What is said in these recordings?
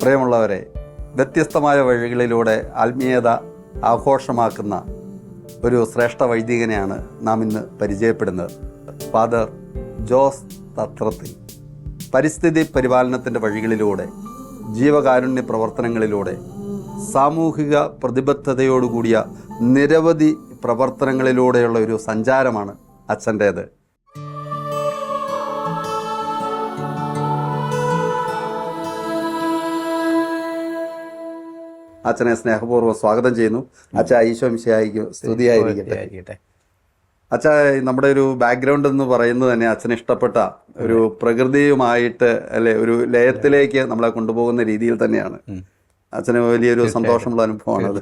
പ്രിയമുള്ളവരെ, വ്യത്യസ്തമായ വഴികളിലൂടെ ആത്മീയത ആഘോഷമാക്കുന്ന ഒരു ശ്രേഷ്ഠ വൈദികനെയാണ് നാം ഇന്ന് പരിചയപ്പെടുന്നത്. ഫാദർ ജോസ് തത്രത്തിൽ. പരിസ്ഥിതി പരിപാലനത്തിൻ്റെ വഴികളിലൂടെ, ജീവകാരുണ്യ പ്രവർത്തനങ്ങളിലൂടെ, സാമൂഹിക പ്രതിബദ്ധതയോടുകൂടിയ നിരവധി പ്രവർത്തനങ്ങളിലൂടെയുള്ള ഒരു സഞ്ചാരമാണ് അച്ഛൻ്റേത്. അച്ഛനെ സ്നേഹപൂർവ്വം സ്വാഗതം ചെയ്യുന്നു. അച്ഛ, ഈശോ മിശിഹായ്ക്ക് സ്തുതിയായിരിക്കട്ടെ. അച്ഛ, നമ്മുടെ ഒരു ബാക്ക്ഗ്രൗണ്ട് എന്ന് പറയുന്നത് തന്നെ അച്ഛന് ഇഷ്ടപ്പെട്ട ഒരു പ്രകൃതിയുമായിട്ട് അല്ലെ ഒരു ലയത്തിലേക്ക് നമ്മളെ കൊണ്ടുപോകുന്ന രീതിയിൽ തന്നെയാണ്. അച്ഛന് വലിയൊരു സന്തോഷമുള്ള അനുഭവമാണത്.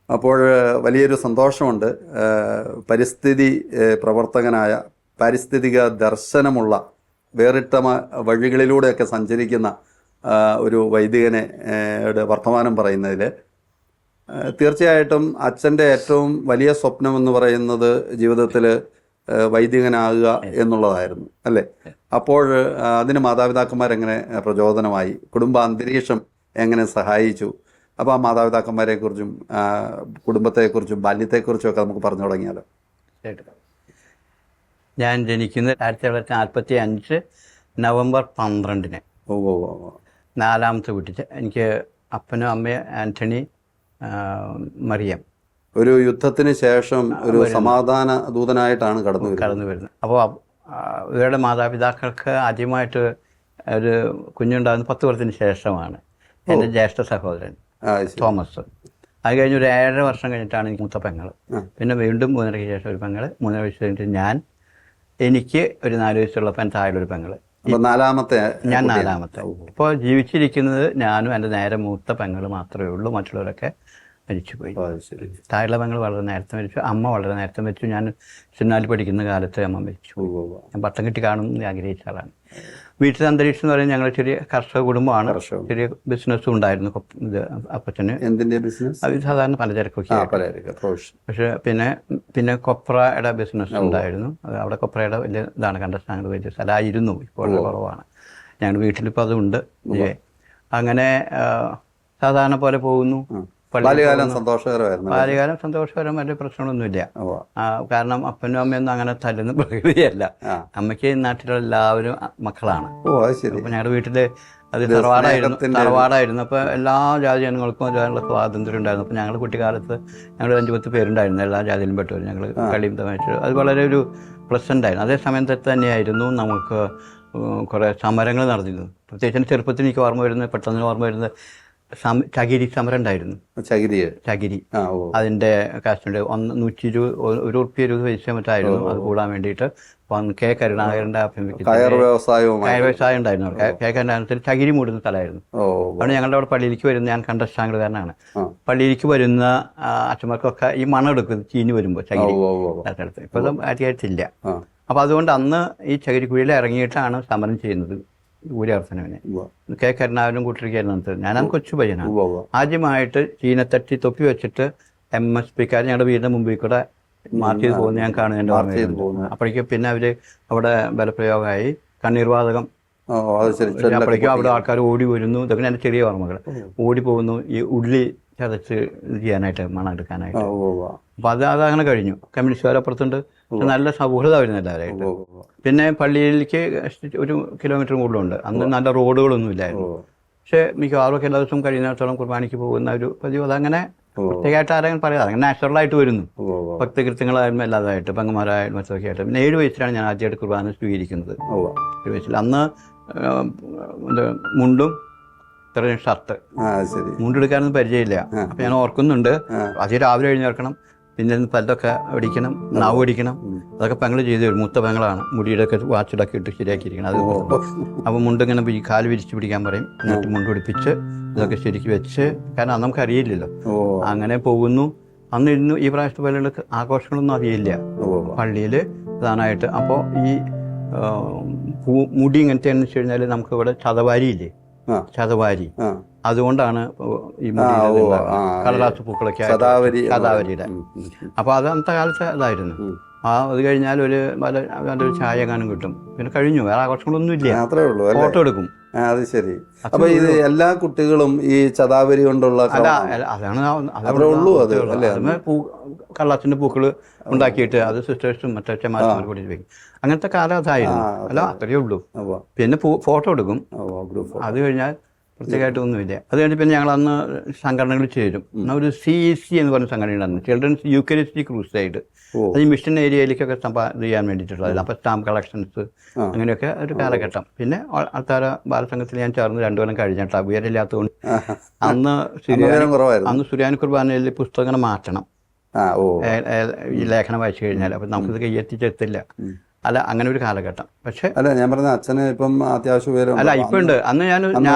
അപ്പോൾ വലിയൊരു സന്തോഷമുണ്ട്. പരിസ്ഥിതി പ്രവർത്തകനായ, പാരിസ്ഥിതിക ദർശനമുള്ള, വേറിട്ട വഴികളിലൂടെയൊക്കെ സഞ്ചരിക്കുന്ന ഒരു വൈദികനെ വർത്തമാനം പറയുന്നതിൽ തീർച്ചയായിട്ടും അച്ഛൻ്റെ ഏറ്റവും വലിയ സ്വപ്നം എന്ന് പറയുന്നത് ജീവിതത്തിൽ വൈദികനാകുക എന്നുള്ളതായിരുന്നു, അല്ലേ? അപ്പോൾ അതിന് മാതാപിതാക്കന്മാരെങ്ങനെ പ്രചോദനമായി, കുടുംബ അന്തരീക്ഷം എങ്ങനെ സഹായിച്ചു? അപ്പോൾ ആ മാതാപിതാക്കന്മാരെക്കുറിച്ചും കുടുംബത്തെക്കുറിച്ചും ബാല്യത്തെക്കുറിച്ചും ഒക്കെ നമുക്ക് പറഞ്ഞു തുടങ്ങിയാലോ? ഞാൻ ജനിക്കുന്നത് 1945 നവംബർ 12-ന്. നാലാമത്തെ വീട്ടിൽ. എനിക്ക് അപ്പനും അമ്മയും ആൻ്റണി, മറിയം. ഒരു യുദ്ധത്തിന് ശേഷം ഒരു സമാധാന ദൂതനായിട്ടാണ് കടന്നു വരുന്നത്. അപ്പോൾ ഇവരുടെ മാതാപിതാക്കൾക്ക് ആദ്യമായിട്ട് ഒരു കുഞ്ഞുണ്ടാകുന്ന 10 വർഷത്തിന് ശേഷമാണ്. എൻ്റെ ജ്യേഷ്ഠ സഹോദരൻ തോമസ്. അത് കഴിഞ്ഞ് ഒരു 7.5 വർഷം കഴിഞ്ഞിട്ടാണ് എനിക്ക് മൂത്ത പെങ്ങൾ. പിന്നെ വീണ്ടും 3.5 ശേഷം ഒരു പെങ്ങൾ. 3 വയസ്സ് കഴിഞ്ഞിട്ട് ഞാൻ. എനിക്ക് ഒരു 4 വയസ്സുള്ളപ്പോൾ എൻ്റെ താഴെയൊരു പെങ്ങൾ. ഞാൻ നാലാമത്തെ. ഇപ്പോൾ ജീവിച്ചിരിക്കുന്നത് ഞാനും എൻ്റെ നേരെ മൂത്ത പെങ്ങൾ മാത്രമേ ഉള്ളൂ. മറ്റുള്ളവരൊക്കെ മരിച്ചുപോയി. താഴെ പെങ്ങൾ വളരെ നേരത്തെ മരിച്ചു. അമ്മ വളരെ നേരത്തെ മരിച്ചു. ഞാൻ ചിന്നാലിൽ പഠിക്കുന്ന കാലത്ത് അമ്മ മരിച്ചു. ഞാൻ പട്ടം കിട്ടി കാണുമെന്ന് ആഗ്രഹിച്ച ആളാണ്. വീട്ടിലെ അന്തരീക്ഷം എന്ന് പറയുന്നത് ഞങ്ങൾ ചെറിയ കർഷക കുടുംബമാണ്. ചെറിയ ബിസിനസ്സും ഉണ്ടായിരുന്നു ഇത് അപ്പച്ചന്. എന്തിൻ്റെ ബിസിനസ്? അത് സാധാരണ പലചരക്കൊക്കെ. പക്ഷേ പിന്നെ കൊപ്രയുടെ ബിസിനസ് ഉണ്ടായിരുന്നു. അത് അവിടെ കൊപ്രയുടെ വലിയ ഇതാണ്, കണ്ടസ്റ്റാങ്ങൾ വലിയ സ്ഥലമായിരുന്നു. ഇപ്പോൾ കുറവാണ്. ഞങ്ങളുടെ വീട്ടിലിപ്പോൾ അതുണ്ട്. അങ്ങനെ സാധാരണ പോലെ പോകുന്നു. ബാല്യകാലം സന്തോഷകരമായിരുന്നു. ബാല്യകാലം സന്തോഷകരം, വലിയ പ്രശ്നങ്ങളൊന്നുമില്ല. കാരണം അപ്പനും അമ്മയൊന്നും അങ്ങനെ തല്ലുന്ന പ്രകൃതിയല്ല. അമ്മയ്ക്ക് നാട്ടിലുള്ള എല്ലാവരും മക്കളാണ്. അപ്പൊ ഞങ്ങളുടെ വീട്ടില് അത് തറവാടായിരുന്നു. അപ്പോൾ എല്ലാ ജാതി ജനങ്ങൾക്കും അതിനുള്ള സ്വാതന്ത്ര്യം ഉണ്ടായിരുന്നു. അപ്പോൾ ഞങ്ങൾ കുട്ടിക്കാലത്ത് ഞങ്ങൾ 5-10 പേരുണ്ടായിരുന്നു. എല്ലാ ജാതിയിലും പെട്ടവർ. ഞങ്ങൾ കളിയും തമാശ, അത് വളരെ ഒരു പ്ലസൻ്റ് ആയിരുന്നു. അതേ സമയത്ത് തന്നെയായിരുന്നു നമുക്ക് കുറേ സമരങ്ങൾ നടന്നിരുന്നു. പ്രത്യേകിച്ച് ചെറുപ്പത്തിൽ എനിക്ക് പെട്ടെന്ന് ഓർമ്മ വരുന്നത് ചകിരി സമരം ഉണ്ടായിരുന്നു. ചകിരി അതിൻ്റെ കാശുണ്ട്. 120 രൂപ മറ്റായിരുന്നു. അത് കൂടാൻ വേണ്ടിയിട്ട് കെ കരുണാകരൻ്റെ കയർ വ്യവസായം ഉണ്ടായിരുന്നു. കെ കരുണാകരത്തിൽ ചകിരി മൂടുന്ന സ്ഥലമായിരുന്നു. അതുകൊണ്ട് ഞങ്ങളുടെ അവിടെ പള്ളിയിലേക്ക് വരുന്ന, ഞാൻ കണ്ടസ്റ്റാങ്കാരനാണ്, പള്ളിയിലേക്ക് വരുന്ന അച്ഛന്മാർക്കൊക്കെ ഈ മണം എടുക്കും ചീഞ്ഞ് വരുമ്പോൾ ചകിരി സ്ഥലത്ത്. ഇപ്പോൾ ആദ്യമായിട്ടില്ല. അപ്പോൾ അതുകൊണ്ട് അന്ന് ഈ ചകിരിക്കുഴിയിൽ ഇറങ്ങിയിട്ടാണ് സമരം ചെയ്യുന്നത്. ഊരാർസനവിനെ കെ കരുണാകരനും കൂട്ടിരിക്കായിരുന്നു. ഞാനന്ന് കൊച്ചു പയ്യനാണ്. ആദ്യമായിട്ട് ചീനത്തട്ടി തൊപ്പി വെച്ചിട്ട് MSPക്കാർ ഞങ്ങളുടെ വീടിൻ്റെ മുമ്പിൽ കൂടെ മാർച്ച് ചെയ്ത് പോകുന്നത് ഞാൻ കാണുന്നതിൻ്റെ ഓർമ്മ. അപ്പോഴേക്കും പിന്നെ അവർ അവിടെ ബലപ്രയോഗമായി കണ്ണീർവാതകം. അപ്പോഴേക്കും അവിടെ ആൾക്കാർ ഓടി വരുന്നു. ഇതൊക്കെ എൻ്റെ ചെറിയ ഓർമ്മകൾ. ഓടി പോകുന്നു ഈ ഉള്ളി ചതച്ച് ചെയ്യാനായിട്ട്, മണം എടുക്കാനായിട്ട്. അപ്പോൾ അതങ്ങനെ കഴിഞ്ഞു. കമ്മ്യൂണിസ്റ്റുകാരപ്പുറത്തുണ്ട്. നല്ല സൗഹൃദമായിരുന്നു എല്ലാവരായിട്ട്. പിന്നെ പള്ളിയിലേക്ക് 1 കിലോമീറ്റർ കൂടുതലുണ്ട്. അന്ന് നല്ല റോഡുകളൊന്നും ഇല്ലായിരുന്നു. പക്ഷേ മിക്കവാറും എല്ലാ ദിവസവും കഴിയുന്നിടത്തോളം കുർബാനയ്ക്ക് പോകുന്ന ഒരു പതിവ് അതങ്ങനെ പ്രത്യേകമായിട്ട് ആരെങ്കിലും പറയാം, അങ്ങനെ നാച്ചുറലായിട്ട് വരുന്നു. ഭക്തകൃത്യങ്ങളായാലും എല്ലാതായിട്ട് പെങ്ങന്മാരായാലും മറ്റൊക്കെ ആയിട്ട്. പിന്നെ 7 വയസ്സിലാണ് ഞാൻ ആദ്യമായിട്ട് കുർബാന സ്വീകരിക്കുന്നത്. 7 വയസ്സിൽ. അന്ന് മുണ്ടും ഇത്രയും ഷർട്ട്, മുണ്ടെടുക്കാനൊന്നും പരിചയമില്ല. അപ്പം ഞാൻ ഓർക്കുന്നുണ്ട്, ആദ്യം രാവിലെ എഴുന്നേൽക്കണം, പിന്നെ പല്ലൊക്കെ അടിക്കണം, നാവ് അടിക്കണം. അതൊക്കെ പെങ്ങൾ ചെയ്തു തരും. മൂത്ത പെങ്ങളാണ്. മുടിയുടെ ഒക്കെ വാച്ചിടൊക്കെ ഇട്ട് ശരിയാക്കിയിരിക്കണം. അത് അപ്പോൾ മുണ്ടിങ്ങനെ കാല് വിരിച്ച് പിടിക്കാൻ പറയും. എന്നിട്ട് മുണ്ട് പിടിപ്പിച്ച് ഇതൊക്കെ ശരിക്കും വെച്ച്, കാരണം അന്ന് നമുക്ക് അറിയില്ലല്ലോ. അങ്ങനെ പോകുന്നു. അന്ന് ഇന്ന് ഈ പ്രാവശ്യത്തെ പോലെയുള്ള ആഘോഷങ്ങളൊന്നും അറിയില്ല പള്ളിയിൽ പ്രധാനമായിട്ട്. അപ്പോൾ ഈ മുടി ഇങ്ങനത്തെയെന്ന് വെച്ച് കഴിഞ്ഞാൽ നമുക്ക് ഇവിടെ ചതവാരിയില്ലേ, ചതവാരി, അതുകൊണ്ടാണ് ഈ കടലാസ് പൂക്കളൊക്കെ ചതാവരിയുടെ. അപ്പോൾ അത് അന്നത്തെ കാലത്ത് അതായിരുന്നു. അത് കഴിഞ്ഞാൽ നല്ലൊരു ചായ എങ്ങാനും കിട്ടും. പിന്നെ കഴിഞ്ഞു, വേറെ ആഘോഷങ്ങളൊന്നും ഇല്ല. അത്രേ ഉള്ളൂ. ഫോട്ടോ എടുക്കും. അത് ശരി. അപ്പൊ ഇത് എല്ലാ കുട്ടികളും ഈ ചതാവരി കൊണ്ടുള്ള കള്ളാച്ചിന്റെ പൂക്കള് ഉണ്ടാക്കിയിട്ട് അത് സിസ്റ്റേഴ്സും മറ്റേ ചെമാരന്മാർ കൂടി വയ്ക്കും. അങ്ങനത്തെ കാലം അതായിരുന്നു. അല്ല, അത്രയേ ഉള്ളൂ. പിന്നെ ഫോട്ടോ എടുക്കും. അത് കഴിഞ്ഞാൽ പ്രത്യേകമായിട്ട് ഒന്നുമില്ല. അത് കഴിഞ്ഞ് പിന്നെ ഞങ്ങൾ അന്ന് സംഘടനകൾ ചേരും. ഒരു CEC എന്ന് പറഞ്ഞ സംഘടന ഉണ്ടായിരുന്നു, ചിൽഡ്രൻസ് യൂക്കറിസ്റ്റിക് ക്രൂസൈഡ്. അത് ഈ മിഷൻ ഏരിയയിലേക്കൊക്കെ ഇത് ചെയ്യാൻ വേണ്ടിയിട്ടുള്ളത്. അപ്പോൾ സ്റ്റാമ്പ് കളക്ഷൻസ് അങ്ങനെയൊക്കെ ഒരു കാലഘട്ടം. പിന്നെ ആൾക്കാര ബാലസംഘത്തിൽ ഞാൻ ചേർന്ന് 2 കൊല്ലം കഴിഞ്ഞിട്ട് ഉയരമില്ലാത്തതുകൊണ്ട് അന്ന് സുറിയാനി കുർബാനയിൽ പുസ്തകങ്ങൾ മാറ്റണം, ഈ ലേഖനം വായിച്ചു കഴിഞ്ഞാൽ. അപ്പം നമുക്കിത് കയ്യെത്തിച്ചെത്തില്ല. അല്ല, അങ്ങനെ ഒരു കാലഘട്ടം. പക്ഷേ അല്ല, ഞാൻ പറഞ്ഞ അച്ഛന് ഇപ്പം അത്യാവശ്യം അല്ല ഇപ്പം ഉണ്ട്. അന്ന് ഞാൻ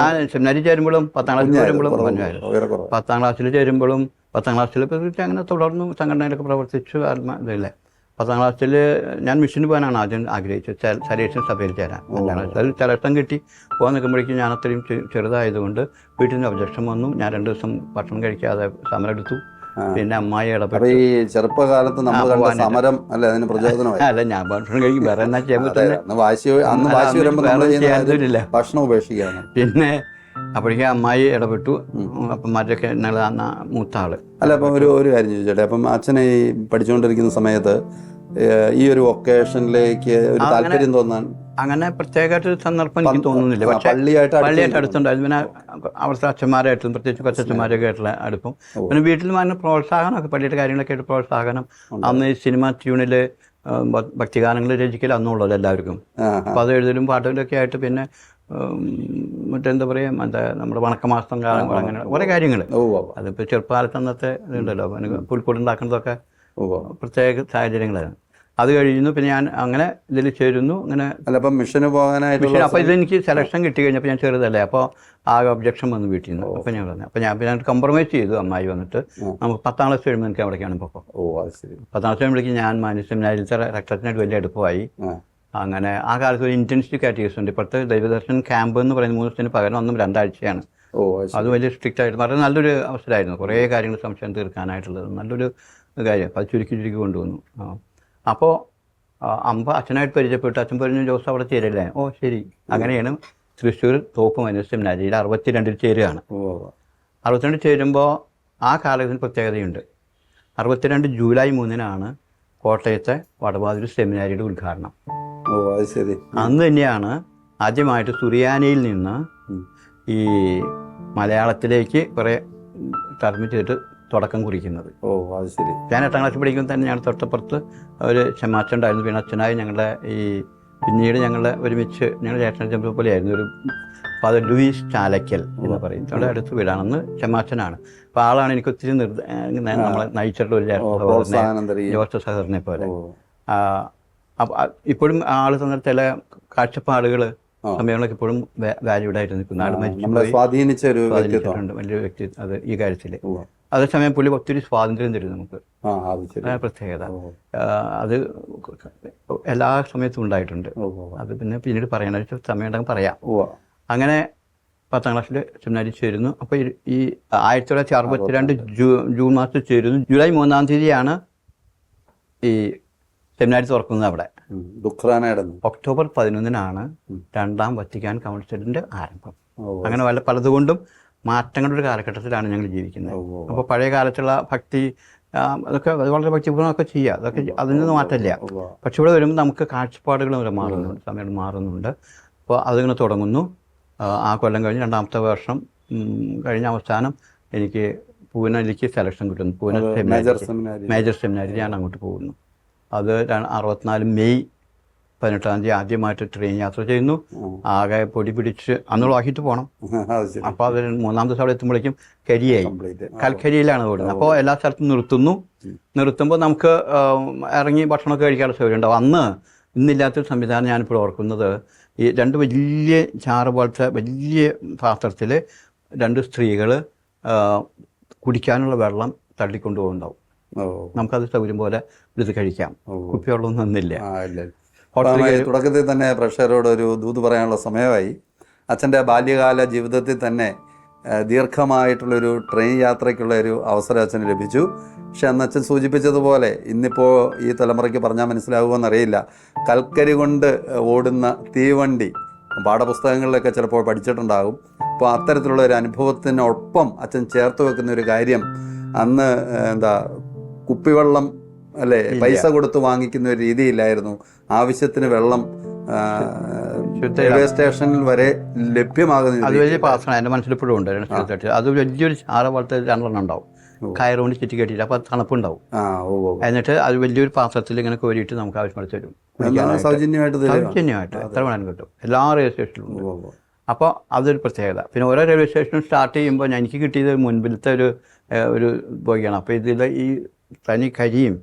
സെമിനാരി ചേരുമ്പോഴും 10ാം ക്ലാസ്സിൽ ചേരുമ്പോഴും പറഞ്ഞായിരുന്നു. 10ാം ക്ലാസ്സിൽ ചേരുമ്പോഴും 10ാം ക്ലാസ്സിൽ അങ്ങനെ തുടർന്ന് സംഘടനയിലൊക്കെ പ്രവർത്തിച്ചു. ഇതില്ലേ 10ാം ക്ലാസ്സിൽ ഞാൻ മിഷന് പോകാനാണ് ആദ്യം ആഗ്രഹിച്ചത്, സലേഷൻ സഭയിൽ ചേരാൻ. 5ാം ക്ലാസ്സിൽ ചിലയിടം കിട്ടി. പോകാൻ നിൽക്കുമ്പോഴേക്കും ഞാൻ അത്രയും ചെറുതായതുകൊണ്ട് വീട്ടിൽ നിന്ന് ഒബ്ജക്ഷൻ വന്നു. ഞാൻ 2 ദിവസം ഭക്ഷണം കഴിക്കാതെ സമരം എടുത്തു. പിന്നെ അമ്മായി ഇടപെട്ടു. ഈ ചെറുപ്പകാലത്ത് നമ്മൾ കണ്ട സമരം അല്ലേ അതിന് പ്രചോദനമായി? അല്ല, ഞാൻ ഭക്ഷണം കഴിക്കും, വേറെ എന്നാ ചെയ്യാൻ ഭക്ഷണം ഉപേക്ഷിക്കുകയാണ്. പിന്നെ അപ്പോഴേക്കും അമ്മായി ഇടപെട്ടു. അപ്പം മറ്റൊക്കെ മൂത്ത ആള്. അല്ല, അപ്പം ഒരു കാര്യം ചോദിച്ചോട്ടെ. അപ്പം അച്ഛനെ ഈ പഠിച്ചുകൊണ്ടിരിക്കുന്ന സമയത്ത് ഈ ഒരു ഒക്കേഷനിലേക്ക് ഒരു താല്പര്യം തോന്നാൻ അങ്ങനെ പ്രത്യേകമായിട്ട് സന്ദർഭം എനിക്ക് തോന്നുന്നില്ല. പക്ഷേ പള്ളിയായിട്ട് അടുത്തുണ്ടായിരുന്നു. പിന്നെ അവിടുത്തെ അച്ഛന്മാരായിട്ടും പ്രത്യേകിച്ച് കൊച്ചച്ഛന്മാരൊക്കെ ആയിട്ടുള്ള അടുപ്പം. പിന്നെ വീട്ടിൽ നിന്ന് പ്രോത്സാഹനമൊക്കെ, പള്ളിയുടെ കാര്യങ്ങളൊക്കെ ആയിട്ട് പ്രോത്സാഹനം. അന്ന് ഈ സിനിമ ട്യൂണിൽ ഭക്തിഗാനങ്ങൾ രചിക്കൽ അന്നുള്ളത് എല്ലാവർക്കും. അപ്പം അത് എഴുതലും പാട്ടുകളൊക്കെ ആയിട്ട് പിന്നെ മറ്റെന്താ പറയുക, നമ്മുടെ വണക്കമാസം കാലങ്ങൾ, അങ്ങനെ കുറേ കാര്യങ്ങൾ. അതിപ്പോൾ ചെറുപ്പകാലത്ത് അന്നത്തെ ഇതുണ്ടല്ലോ, പുൽക്കൂട് ഉണ്ടാക്കുന്നതൊക്കെ പ്രത്യേക സാഹചര്യങ്ങളായിരുന്നു. അത് കഴിഞ്ഞു. പിന്നെ ഞാൻ അങ്ങനെ ഇതിൽ ചേരുന്നു. അങ്ങനെ മിഷന് പോകാനായിട്ട് അപ്പോൾ ഇതെനിക്ക് സെലക്ഷൻ കിട്ടി കഴിഞ്ഞപ്പോൾ ഞാൻ ചെറുതല്ലേ, അപ്പോൾ ആകെ ഒബ്ജക്ഷൻ വന്നു വീട്ടിൽ നിന്ന്. അപ്പോൾ ഞാൻ പറഞ്ഞു, അപ്പോൾ ഞാൻ പിന്നെ കോംപ്രമൈസ് ചെയ്തു. അമ്മായി വന്നിട്ട് നമുക്ക് 10ാം ക്ലാസ് കഴിയുമ്പോൾ എനിക്ക് അവിടേക്കാണ് ഇപ്പോൾ. 10ാം ക്ലാസ് കഴിയുമ്പോഴേക്കും ഞാൻ സെമിനാരിലത്തെ രക്തത്തിനായിട്ട് വലിയ അടുപ്പമായി. അങ്ങനെ ആ കാലത്ത് ഒരു ഇൻറ്റൻസിറ്റി കാറ്റഗറീസ് ഉണ്ട്. ഇപ്പോഴത്തെ ദൈവദർശൻ ക്യാമ്പ് എന്ന് പറയുന്ന 3 ദിവസത്തിന് പകരം 2 ആഴ്ചയാണ്. അത് വലിയ സ്ട്രിക്റ്റ് ആയിട്ട് വളരെ നല്ലൊരു അവസരമായിരുന്നു. കുറേ കാര്യങ്ങൾ സംശയം തീർക്കാനായിട്ടുള്ളത് നല്ലൊരു കാര്യം. അത് ചുരുക്കി കൊണ്ടുവന്നു. അപ്പോൾ അച്ഛനായിട്ട് പരിചയപ്പെട്ടു. അച്ഛൻ പറഞ്ഞു, ജോസ് അവിടെ ചേരല്ലേ? ഓ ശരി. അങ്ങനെയാണ് തൃശ്ശൂർ തോപ്പ് മനസ് സെമിനാരിയിൽ 62 ചേരുകയാണ്. 62 ചേരുമ്പോൾ ആ കാലഘട്ടത്തിന് പ്രത്യേകതയുണ്ട്. 62 ജൂലൈ 3 കോട്ടയത്തെ വടവാതിൽ സെമിനാരിയുടെ ഉദ്ഘാടനം. അന്ന് തന്നെയാണ് ആദ്യമായിട്ട് സുറിയാനിയിൽ നിന്ന് ഈ മലയാളത്തിലേക്ക് കുറേ തർജ്ജമ ചെയ്തിട്ട് തുടക്കം കുറിക്കുന്നത്. ഞാൻ 8ാം ക്ലാസ്സിൽ പഠിക്കുമ്പോൾ തന്നെ ഞങ്ങൾ തൊട്ടപ്പുറത്ത് ഒരു ചെമാച്ചൻ ഉണ്ടായിരുന്നു. പിന്നെ അച്ഛനായി ഞങ്ങളുടെ പിന്നീട് ഞങ്ങളുടെ ഒരുമിച്ച് ഞങ്ങൾ ചേട്ടൻ പോലെയായിരുന്നു ഒരു ഫാദർ ലൂയിസ് ചാലക്കൽ എന്ന് പറയും. നമ്മുടെ അടുത്ത് വീടാണെന്ന് ചെമാച്ചനാണ്. അപ്പോൾ ആളാണ് എനിക്ക് ഒത്തിരി നമ്മളെ നയിച്ചിട്ടുള്ള ഒരു ജോസഫ് സഹോദരനെ പോലെ. ഇപ്പോഴും ആൾ തന്ന ചില കാഴ്ചപ്പാടുകൾ സമയങ്ങളൊക്കെ ഇപ്പോഴും വാല്യൂഡ് ആയിട്ട് നിൽക്കും. നാട് സ്വാധീനിച്ചിട്ടുണ്ട് വലിയൊരു വ്യക്തി അത് ഈ കാര്യത്തിൽ. അതേസമയം പുള്ളി ഒത്തിരി സ്വാതന്ത്ര്യം തരും നമുക്ക്. പ്രത്യേകത അത് എല്ലാ സമയത്തും ഉണ്ടായിട്ടുണ്ട്. അത് പിന്നെ പിന്നീട് പറയണ സമയം ഉണ്ടെങ്കിൽ പറയാം. അങ്ങനെ 10ാം ക്ലാസ്സിൽ സെമിനാരി ചേരുന്നു. അപ്പോൾ ഈ 1962 ജൂൺ മാസത്തിൽ ചേരുന്നു. ജൂലൈ 3 തീയതിയാണ് ഈ സെമിനാരി തുറക്കുന്നത് അവിടെ. ഒക്ടോബർ 11 2ാം വത്തിക്കാൻ കൗൺസിലിൻ്റെ ആരംഭം. അങ്ങനെ പലതുകൊണ്ടും മാറ്റങ്ങളുടെ ഒരു കാലഘട്ടത്തിലാണ് ഞങ്ങൾ ജീവിക്കുന്നത്. അപ്പോൾ പഴയ കാലത്തുള്ള ഭക്തി അതൊക്കെ വളരെ ഭക്തിപൂർണ്ണമൊക്കെ ചെയ്യുക, അതൊക്കെ അതിൽ നിന്ന് മാറ്റമില്ല. പക്ഷെ ഇവിടെ വരുമ്പോൾ നമുക്ക് കാഴ്ചപ്പാടുകളും മാറുന്നുണ്ട്, സമയം മാറുന്നുണ്ട്. അപ്പോൾ അതിങ്ങനെ തുടങ്ങുന്നു. ആ കൊല്ലം കഴിഞ്ഞ് 2ാമത്തെ വർഷം കഴിഞ്ഞ അവസാനം എനിക്ക് പൂനെയിലേക്ക് സെലക്ഷൻ കിട്ടുന്നു. പൂനെ മേജർ സെമിനാരി ഞാൻ അങ്ങോട്ട് പോകുന്നു. അത് 64 മെയ് 18 ആദ്യമായിട്ട് ട്രെയിൻ യാത്ര ചെയ്യുന്നു. ആകെ പൊടി പിടിച്ച് അന്നുള്ളാക്കിയിട്ട് പോകണം. അപ്പോൾ അത് 3ാം ദിവസം അവിടെ എത്തുമ്പോഴേക്കും കരിയായി. കൽക്കരിയിലാണ് ഓടുന്നത്. അപ്പോൾ എല്ലാ സ്ഥലത്തും നിർത്തുമ്പോൾ നമുക്ക് ഇറങ്ങി ഭക്ഷണമൊക്കെ കഴിക്കാനുള്ള സൗകര്യം ഉണ്ടാവും. അന്ന് ഇന്നില്ലാത്തൊരു സംവിധാനം ഞാനിപ്പോൾ ഓർക്കുന്നത്, ഈ 2 വലിയ ചാറ് പോലത്തെ വലിയ പാത്രത്തിൽ 2 സ്ത്രീകൾ കുടിക്കാനുള്ള വെള്ളം തള്ളിക്കൊണ്ടു പോകുന്നുണ്ടാവും. നമുക്കത് സൗകര്യം പോലെ ഇത് കഴിക്കാം. കുപ്പിവെള്ളമൊന്നും ഒന്നില്ല. തുടക്കത്തിൽ തന്നെ പ്രേക്ഷകരോട് ഒരു ദൂത് പറയാനുള്ള സമയമായി. അച്ഛൻ്റെ ബാല്യകാല ജീവിതത്തിൽ തന്നെ ദീർഘമായിട്ടുള്ളൊരു ട്രെയിൻ യാത്രയ്ക്കുള്ള ഒരു അവസരം അച്ഛന് ലഭിച്ചു. പക്ഷെ അന്ന് അച്ഛൻ സൂചിപ്പിച്ചതുപോലെ ഇന്നിപ്പോൾ ഈ തലമുറയ്ക്ക് പറഞ്ഞാൽ മനസ്സിലാകുമെന്നറിയില്ല, കൽക്കരി കൊണ്ട് ഓടുന്ന തീവണ്ടി പാഠപുസ്തകങ്ങളിലൊക്കെ ചിലപ്പോൾ പഠിച്ചിട്ടുണ്ടാകും. അപ്പോൾ അത്തരത്തിലുള്ള ഒരു അനുഭവത്തിനൊപ്പം അച്ഛൻ ചേർത്ത് വെക്കുന്ന ഒരു കാര്യം, അന്ന് കുപ്പിവെള്ളം അല്ലേ പൈസ കൊടുത്ത് വാങ്ങിക്കുന്ന ഒരു രീതിയില്ലായിരുന്നു. ആവശ്യത്തിന് വെള്ളം റെയിൽവേ സ്റ്റേഷനിൽ വരെ ലഭ്യമാകുന്ന അത് വലിയ പാത്രമാണ്. എൻ്റെ മനസ്സിലിപ്പോഴും ഉണ്ട്. അത് വലിയൊരു ചാറ പോലത്തെ 2 ഉണ്ടാവും, കയറുകൊണ്ട് ചുറ്റി കെട്ടിയിട്ട്, അപ്പോൾ തണുപ്പുണ്ടാവും. എന്നിട്ട് അത് വലിയൊരു പാത്രത്തിൽ ഇങ്ങനെ കോരിയിട്ട് നമുക്ക് ആവശ്യമായി തരും. സൗജന്യമായിട്ട് എത്ര വേണമെങ്കിലും കിട്ടും, എല്ലാ റെയിൽവേ സ്റ്റേഷനിലും ഉണ്ട്. അപ്പോൾ അതൊരു പ്രത്യേകത. പിന്നെ ഓരോ റെയിൽവേ സ്റ്റേഷനും സ്റ്റാർട്ട് ചെയ്യുമ്പോൾ എനിക്ക് കിട്ടിയത് മുൻപിലത്തെ ഒരു ബോഗിയാണ്. അപ്പോൾ ഇതിൽ ഈ തനി കരിയും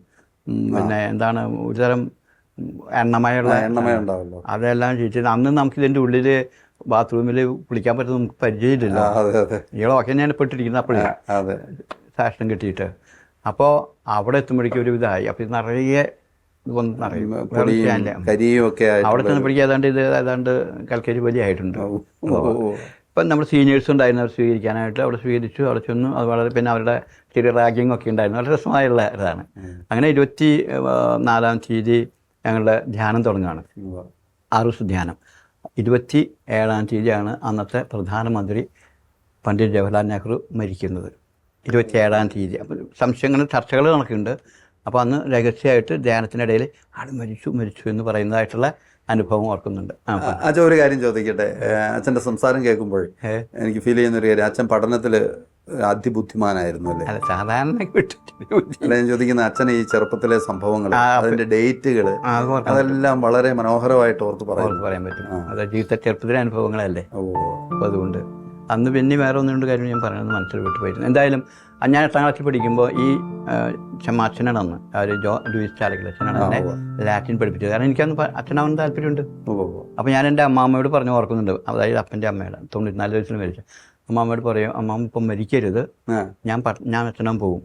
പിന്നെ എന്താണ് ഒരുതരം എണ്ണമയം ഉണ്ടാവുമല്ലോ, അതെല്ലാം ചോദിച്ചത്. അന്ന് നമുക്ക് ഇതിൻ്റെ ഉള്ളിൽ ബാത്റൂമിൽ കുളിക്കാൻ പറ്റുന്ന നമുക്ക് പരിചയമില്ലല്ലോ. ഇയാളൊക്കെ ഞാൻ പെട്ടിരിക്കുന്നത് അപ്പോഴേ ഫാഷൻ കിട്ടിയിട്ട്. അപ്പോൾ അവിടെ എത്തുമ്പോഴേക്കും ഒരു ഇതായി. അപ്പോൾ ഇത് നിറയെ അവിടെ ചെന്നപ്പോഴേക്കും ഏതാണ്ട് കൽക്കരി വലിയായിട്ടുണ്ട്. ഇപ്പം നമ്മുടെ സീനിയേഴ്സ് ഉണ്ടായിരുന്നു, അവർ സ്വീകരിക്കാനായിട്ട് അവിടെ സ്വീകരിച്ചു. അവിടെ ചെന്നു. അത് വളരെ പിന്നെ അവരുടെ ചെറിയ റാഗിങ് ഒക്കെ ഉണ്ടായിരുന്നു. വളരെ രസമായുള്ള ഇതാണ്. അങ്ങനെ 24-ാം തീയതി ഞങ്ങളുടെ ധ്യാനം തുടങ്ങുകയാണ്, ആറുസ് ധ്യാനം. 27-ാം തീയതിയാണ് അന്നത്തെ പ്രധാനമന്ത്രി പണ്ഡിറ്റ് ജവഹർലാൽ നെഹ്റു മരിക്കുന്നത്. 27-ാം തീയതി. അപ്പോൾ സംശയങ്ങൾ ചർച്ചകൾ നടക്കുന്നുണ്ട്. അപ്പോൾ അന്ന് രഹസ്യമായിട്ട് ധ്യാനത്തിനിടയിൽ ആൾ മരിച്ചു എന്ന് പറയുന്നതായിട്ടുള്ള അനുഭവം ഓർക്കുന്നുണ്ട്. അച്ഛൻ ഒരു കാര്യം ചോദിക്കട്ടെ, അച്ഛൻ്റെ സംസാരം കേൾക്കുമ്പോൾ എനിക്ക് ഫീൽ ചെയ്യുന്നൊരു കാര്യം, അച്ഛൻ പഠനത്തിൽ അതിബുദ്ധിമാനായിരുന്നു അല്ലേ? സാധാരണ അല്ല, ഞാൻ ചോദിക്കുന്ന അച്ഛൻ ഈ ചെറുപ്പത്തിലെ സംഭവങ്ങൾ, അതിൻ്റെ ഡേറ്റുകൾ, അതെല്ലാം വളരെ മനോഹരമായിട്ട് ഓർത്ത് പറയാൻ പറ്റും. അത് ജീവിത ചെറുപ്പത്തിലെ അനുഭവങ്ങളല്ലേ. അപ്പോൾ അതുകൊണ്ട് അന്ന് പിന്നെ വേറെ ഒന്നുകൊണ്ട് കാര്യം ഞാൻ പറയുന്നത് മനസ്സിൽ വിട്ടുപോയിരുന്നു. എന്തായാലും ഞാൻ 8ാം ക്ലാസ്സിൽ പഠിക്കുമ്പോൾ ഈ അച്ഛനാണ് അന്ന് ലൂയിസ് ചാലക്കൽ അച്ഛനാണ് എന്നെ ലാറ്റിൻ പഠിപ്പിച്ചത്. കാരണം എനിക്കന്ന് അച്ഛനാവാൻ താല്പര്യമുണ്ട്. അപ്പോൾ ഞാൻ എൻ്റെ അമ്മാമ്മയോട് പറഞ്ഞു ഓർക്കുന്നുണ്ട്, അതായത് അപ്പൻ്റെ അമ്മയുടെ 94 വയസ്സിൽ മരിച്ചു അമ്മാമ്മയോട് പറയും, അമ്മാമ്മ ഇപ്പം മരിക്കരുത്, ഞാൻ അച്ഛനാൻ പോകും.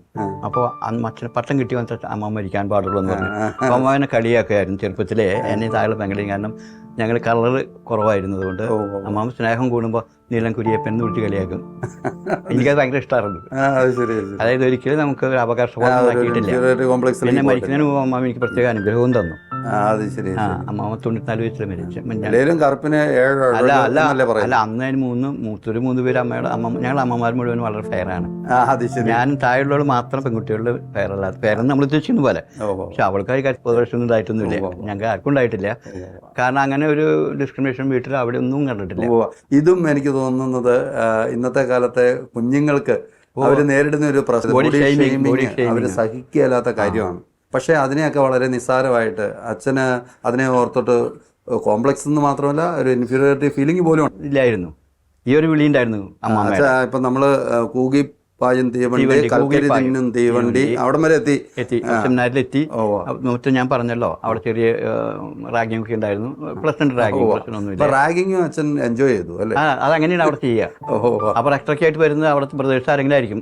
അപ്പോൾ അച്ഛന് പട്ടം കിട്ടി വന്നിട്ട് അമ്മ മരിക്കാൻ പാടുള്ളൂ എന്ന് പറഞ്ഞു. അപ്പോൾ അമ്മാവനെ കളിയാക്കുമായിരുന്നു ചെറുപ്പത്തിലേ, എന്നെ താഴെ പെങ്കടിയും. കാരണം ഞങ്ങൾ കളറ് കുറവായിരുന്നത് കൊണ്ട് അമ്മാമ്മ സ്നേഹം കൂടുമ്പോൾ നീലം കുരിയപ്പൻ എന്ന് വിളിച്ച് കളിയാക്കും. എനിക്കത് ഭയങ്കര ഇഷ്ടമായിരുന്നു. അതായത് ഒരിക്കലും നമുക്ക് ഒരു അവകാശബോധം ആക്കിയിട്ടില്ല. പിന്നെ മരിക്കുന്നതിന് മുമ്പ് അമ്മാമ എനിക്ക് പ്രത്യേക അനുഗ്രഹവും തന്നു. അമ്മാമ 94 വയസ്സിൽ മരിച്ചു. അല്ല, അന്ന് അതിന് മൂത്തൊരു 3 പേര് അമ്മയുടെ ഞങ്ങൾ അമ്മമാർ മുഴുവൻ വളരെ ഫെയറാണ്. ഞാൻ താഴെയുള്ളവൾ മാത്രം പെൺകുട്ടികളുടെ ഫെയറല്ലാതെ ഫെയറെന്ന് നമ്മൾ ഉദ്ദേശിക്കുന്ന പോലെ. പക്ഷെ അവൾക്കാർ 40 വർഷമൊന്നും ഇതായിട്ടൊന്നുമില്ല, ഞങ്ങൾക്ക് ആർക്കും ഉണ്ടായിട്ടില്ല. കാരണം അങ്ങനെ ഒരു ഡിസ്ക്രിമിനേഷൻ വീട്ടിൽ അവിടെ ഒന്നും കണ്ടിട്ടില്ല. ഇതും എനിക്ക് തോന്നുന്നത് ഇന്നത്തെ കാലത്തെ കുഞ്ഞുങ്ങൾക്ക് അവർ നേരിടുന്ന ഒരു പ്രശ്നം, അവർ സഹിക്കാത്ത കാര്യമാണ്. പക്ഷേ അതിനെയൊക്കെ വളരെ നിസ്സാരമായിട്ട് അച്ഛന് അതിനെ ഓർത്തിട്ട് കോംപ്ലക്സ് എന്ന് മാത്രമല്ല ഒരു ഇൻഫീരിയോറിറ്റി ഫീലിംഗ് പോലും ഇല്ലായിരുന്നു. ഈ ഒരു വിളി ഉണ്ടായിരുന്നു അമ്മ. ഇപ്പം നമ്മൾ കൂകി പായും തീവണ്ടി, കൽക്കരി തിന്നും തീവണ്ടി, അവിടം വരെ എത്തി. സെമിനാരിലെത്തി. ഞാൻ പറഞ്ഞല്ലോ അവിടെ ചെറിയ റാഗിങ് ഒക്കെ ഉണ്ടായിരുന്നു. പ്ലസന്റ് റാഗിങ്, പ്രശ്നമൊന്നുമില്ല. റാഗിങ്ങും അച്ഛൻ എൻജോയ് ചെയ്തു അല്ലേ? അതങ്ങനെയാണ് അവിടെ ചെയ്യുക. അപ്പോൾ എക്സ്ട്രയ്ക്ക് ആയിട്ട് വരുന്നത് അവിടുത്തെ ബ്രദേഴ്സ് ആരെങ്കിലും ആയിരിക്കും.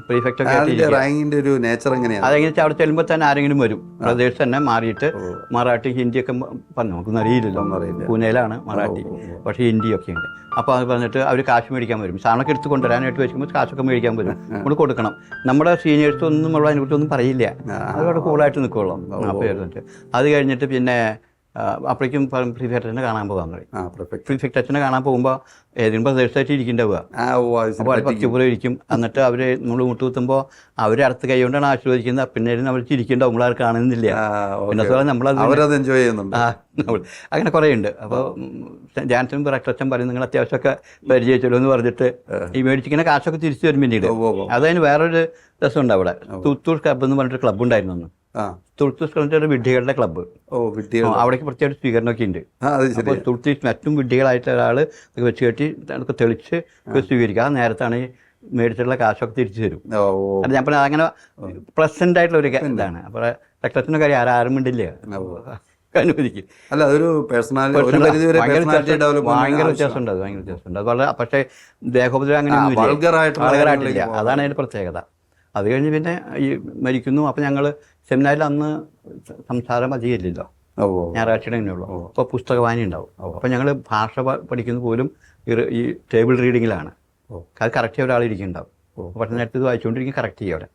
പ്രീഫെക്റ്റ് ഒക്കെ റാഗിങ്ങിന്റെ ഒരു നേച്ചർ എങ്ങനെയാണ്? അതെങ്ങനെ അവിടെ ചെല്ലുമ്പോൾ തന്നെ ആരെങ്കിലും വരും. ബ്രദേഴ്സ് തന്നെ മാറിയിട്ട് മറാഠി ഹിന്ദിയൊക്കെ പറഞ്ഞു. നമുക്കൊന്നും അറിയില്ലല്ലോ, പൂനെയിലാണ് മറാഠി, പക്ഷേ ഹിന്ദിയൊക്കെ ഉണ്ട്. അപ്പോൾ അത് പറഞ്ഞിട്ട് അവർ കാശ് മേടിക്കാൻ വരും. സാധനമൊക്കെ എടുത്ത് കൊണ്ടുവരാനായിട്ട് വെക്കുമ്പോൾ കാശൊക്കെ മേടിക്കാൻ വരും. നമ്മൾ കൊടുക്കണം. നമ്മുടെ സീനിയേഴ്സ് ഒന്നും നമ്മൾ അതിനെക്കുറിച്ചൊന്നും പറയില്ല, അതോടെ കൂളായിട്ട് നിൽക്കുള്ളൂ. അപ്പോൾ അത് കഴിഞ്ഞിട്ട് പിന്നെ അപ്പോഴേക്കും പ്രീഫെക്ട് അച്ഛനെ കാണാൻ പോകാൻ തുടങ്ങി. പ്രീഫെക്ട് അച്ഛനെ കാണാൻ പോകുമ്പോൾ ഏതെങ്കിലും പ്രദേശത്തായിട്ട് ഇരിക്കേണ്ടാവുക. അപ്പോൾ അവർ 10 പൂരം ഇരിക്കും. എന്നിട്ട് അവർ നമ്മൾ മുട്ടുകുത്തുമ്പോൾ അവർ അടുത്ത കൈ കൊണ്ടാണ് ആശീർവദിക്കുന്നത്. പിന്നെ അവർ ചിരിക്കേണ്ട നമ്മളാർ കാണുന്നില്ല. പിന്നെ നമ്മളത് എൻജോയ് ചെയ്യുന്നുണ്ട്. അങ്ങനെ കുറേ ഉണ്ട്. അപ്പോൾ ജാൻസൺ റക്ടച്ചൻ പറയും, നിങ്ങൾ അത്യാവശ്യമൊക്കെ പരിചയിച്ചല്ലോ എന്ന് പറഞ്ഞിട്ട് ഈ മേടിച്ചിങ്ങനെ കാശൊക്കെ തിരിച്ചു വരും പിന്നീട്. അതതിന് വേറൊരു രസമുണ്ട്. അവിടെ തുത്തൂർ ക്ലബ്ബ് എന്ന് പറഞ്ഞിട്ട് ക്ലബ്ബ് ഉണ്ടായിരുന്നു അന്ന്. തുർത്തീസ് വിഡ്ഢികളുടെ ക്ലബ്ബ്. അവിടേക്ക് പ്രത്യേക സ്വീകരണമൊക്കെ ഉണ്ട്. അപ്പോൾ തുർത്തീസ് മറ്റും വിഡ്ഢികളായിട്ട് ഒരാൾ വെച്ച് കെട്ടി നമുക്ക് തെളിച്ച് സ്വീകരിക്കുക. ആ നേരത്താണ് ഈ മേടിച്ചിട്ടുള്ള കാശൊക്കെ തിരിച്ചു തരും. അത് ഞാൻ പറഞ്ഞത് അങ്ങനെ പ്ലസന്റ് ആയിട്ടുള്ള ഒരു ഇതാണ്. അപ്പോൾ രക്തത്തിൻ്റെ കാര്യം ആരും മിണ്ടില്ല, അനുവദിക്കും. അല്ല, അതൊരു ഭയങ്കര വ്യത്യാസമുണ്ട്. അത് ഭയങ്കര വ്യത്യാസമുണ്ട്. അത് വളരെ, പക്ഷേ ദേഹോപദ്രവം അങ്ങനെയൊന്നും വൾഗറായിട്ടില്ല. അതാണ് അതിൻ്റെ പ്രത്യേകത. അത് കഴിഞ്ഞ് പിന്നെ ഈ മരിക്കുന്നു. അപ്പോൾ ഞങ്ങൾ സെമിനാരിൽ അന്ന് സംസാരം അധികമില്ലല്ലോ, ഞായറാഴ്ചയുടെ തന്നെയുള്ളൂ. അപ്പോൾ പുസ്തക വായന ഉണ്ടാവും. അപ്പോൾ ഞങ്ങൾ ഭാഷ പഠിക്കുന്നത് പോലും ഈ ടേബിൾ റീഡിങ്ങിലാണ്. അത് കറക്റ്റ് ചെയ്യാൻ ഒരാളിരിക്കുന്നുണ്ടാവും. പെട്ടെന്ന് നേരത്തെ ഇത് വായിച്ചുകൊണ്ടിരിക്കും, കറക്റ്റ് ചെയ്യും അവിടെ.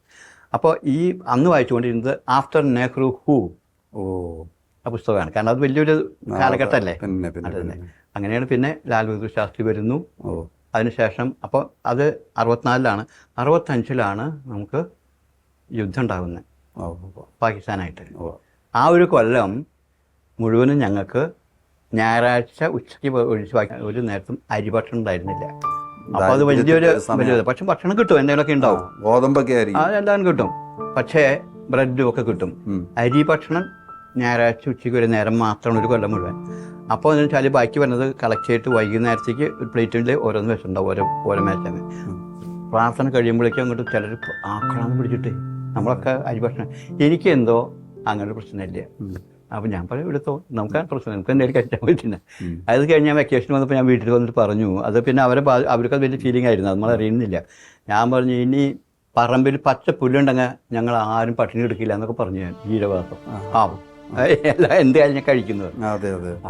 അപ്പോൾ ഈ അന്ന് വായിച്ചുകൊണ്ടിരുന്നത് ആഫ്റ്റർ നെഹ്റു ഹൂ ആ പുസ്തകമാണ്. കാരണം അത് വലിയൊരു കാലഘട്ടമല്ലേ. അതെ. അങ്ങനെയാണ് പിന്നെ ലാൽ ബഹദൂർ ശാസ്ത്രി വരുന്നു. അതിനുശേഷം അപ്പോൾ അത് 64-ലാണ്. 65-ലാണ് നമുക്ക് യുദ്ധം ഉണ്ടാകുന്നത് പാകിസ്ഥാനായിട്ട്. ആ ഒരു കൊല്ലം മുഴുവനും ഞങ്ങൾക്ക് ഞായറാഴ്ച ഉച്ചയ്ക്ക് ഒഴിച്ച് ബാക്കി ഒരു നേരത്തും അരിഭക്ഷണം ഉണ്ടായിരുന്നില്ല. അപ്പോൾ അത് വലിയൊരു പക്ഷെ ഭക്ഷണം കിട്ടും, എന്തെങ്കിലുമൊക്കെ ഉണ്ടാവും. ഗോതമ്പൊക്കെ അതെല്ലാം കിട്ടും, പക്ഷേ ബ്രെഡും ഒക്കെ കിട്ടും. അരി ഭക്ഷണം ഞായറാഴ്ച ഉച്ചയ്ക്ക് ഒരു നേരം മാത്രമാണ് ഒരു കൊല്ലം മുഴുവൻ. അപ്പോൾ എന്ന് വെച്ചാൽ ബാക്കി വരുന്നത് കളക്ട് ചെയ്തിട്ട് വൈകുന്നേരത്തേക്ക് ഒരു പ്ലേറ്റിൽ ഓരോന്ന് വെച്ചിട്ടുണ്ടാവും, ഓരോ മേശന്. പ്രാർത്ഥന കഴിയുമ്പോഴേക്കും അങ്ങോട്ട് ചിലർ ആക്രാന്തം പിടിച്ചിട്ട് നമ്മളൊക്കെ അരി ഭക്ഷണം. എനിക്ക് എന്തോ അങ്ങനെ പ്രശ്നമില്ല. അപ്പോൾ ഞാൻ പറയും എടുത്തോ, നമുക്ക് പ്രശ്നം, നമുക്ക് എന്തെങ്കിലും കഴിച്ചാൽ പറ്റില്ല. അത് കഴിഞ്ഞ് ഞാൻ വെക്കേഷൻ വന്നപ്പോൾ ഞാൻ വീട്ടിൽ വന്നിട്ട് പറഞ്ഞു. അത് പിന്നെ അവർക്കത് വലിയ ഫീലിംഗ് ആയിരുന്നു, അത് നമ്മളറിയുന്നില്ല. ഞാൻ പറഞ്ഞു ഇനി പറമ്പിൽ പച്ച പുല്ലുണ്ടെങ്കിൽ ഞങ്ങൾ ആരും പട്ടിണി എടുക്കില്ല എന്നൊക്കെ പറഞ്ഞു ഞാൻ. ജീരവാസം എല്ലാം എന്തായാലും ഞാൻ കഴിക്കുന്നത്.